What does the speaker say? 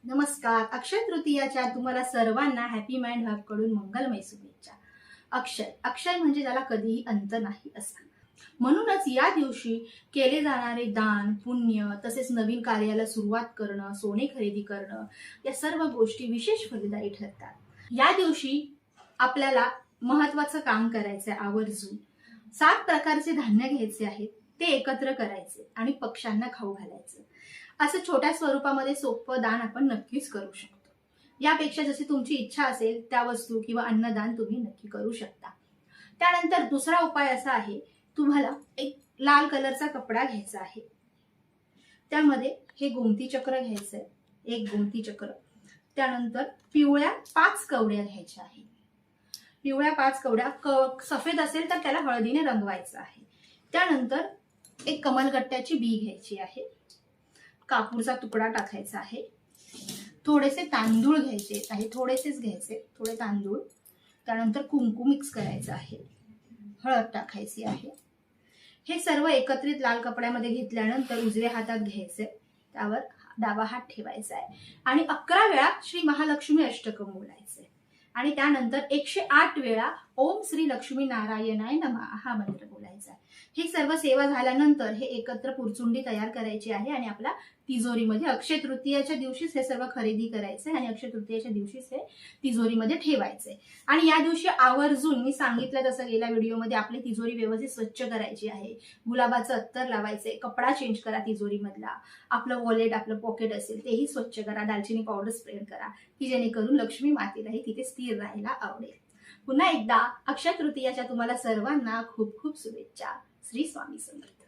नमस्कार. अक्षय तृतीयाच्या तुम्हाला सर्वांना हॅपी माइंड हब कडून मंगलमय शुभेच्छा. अक्षय म्हणजे त्याला कधीही अंत नाही असा. म्हणूनच या दिवशी केले जाणारे दान, पुण्य, तसेच नवीन कार्याला सुरुवात करणं, सोने खरेदी करणं, या सर्व गोष्टी विशेष फलदायी ठरतात. या दिवशी आपल्याला महत्वाचं काम करायचंय आवर्जून. 7 प्रकारचे धान्य घ्यायचे आहेत, ते एकत्र करायचे आणि पक्ष्यांना खाऊ घालायचं. असं छोट्या स्वरूपामध्ये सोपं दान आपण नक्कीच करू शकतो. यापेक्षा जशी तुमची इच्छा असेल त्या वस्तू किंवा अन्नदान तुम्ही नक्की करू शकता. त्यानंतर दुसरा उपाय असा आहे, तुम्हाला एक लाल कलरचा कपडा घ्यायचा आहे. त्यामध्ये हे गोमती चक्र घ्यायचंय, एक गोमती चक्र. त्यानंतर पिवळ्या 5 कवड्या घ्यायच्या आहेत. पिवळ्या 5 कवड्या, सफेद असेल तर त्याला हळदीने रंगवायचं आहे. त्यानंतर एक कमलगट्ट्याची बी घ्यायची आहे. कापूरचा तुकडा टाकायचा आहे. थोडेसे तांदूळ घ्यायचे आहे, थोडेसेच घ्यायचे, थोडे तांदूळ. त्यानंतर कुंकू मिक्स करायचं आहे, हळद टाकायची आहे. हे सर्व एकत्रित लाल कपड्यामध्ये घेतल्यानंतर उजव्या हातात घ्यायचे, त्यावर डावा हात ठेवायचा आहे आणि 11 वेळा श्री महालक्ष्मी अष्टकम बोलायचे आणि त्यानंतर 108 वेळा ओम श्री लक्ष्मी नारायणाय नमः हा मंत्र बोलायचा. ही सर्व सेवा झाल्यानंतर हे एकत्र पुरचुंडी तयार करायची आहे आणि आपल्या तिजोरीमध्ये अक्षय तृतीयाच्या दिवशीच हे सर्व खरेदी करायचे आणि अक्षय तृतीयाच्या दिवशीच हे तिजोरीमध्ये ठेवायचे. आणि या दिवशी आवर्जून मी सांगितलं तसं गेल्या व्हिडिओमध्ये आपली तिजोरी व्यवस्थित स्वच्छ करायची आहे. गुलाबाचं अत्तर लावायचे, कपडा चेंज करा तिजोरीमधला, आपलं वॉलेट, आपलं पॉकेट असेल तेही स्वच्छ करा, दालचिनी पावडर स्प्रेड करा, की जेणेकरून लक्ष्मी मातेलाही तिथे स्थिर राहायला आवडेल. पुन्हा एकदा अक्षय तृतीयाच्या तुम्हाला सर्वांना खूप खूप शुभेच्छा. श्री स्वामी समर्थ.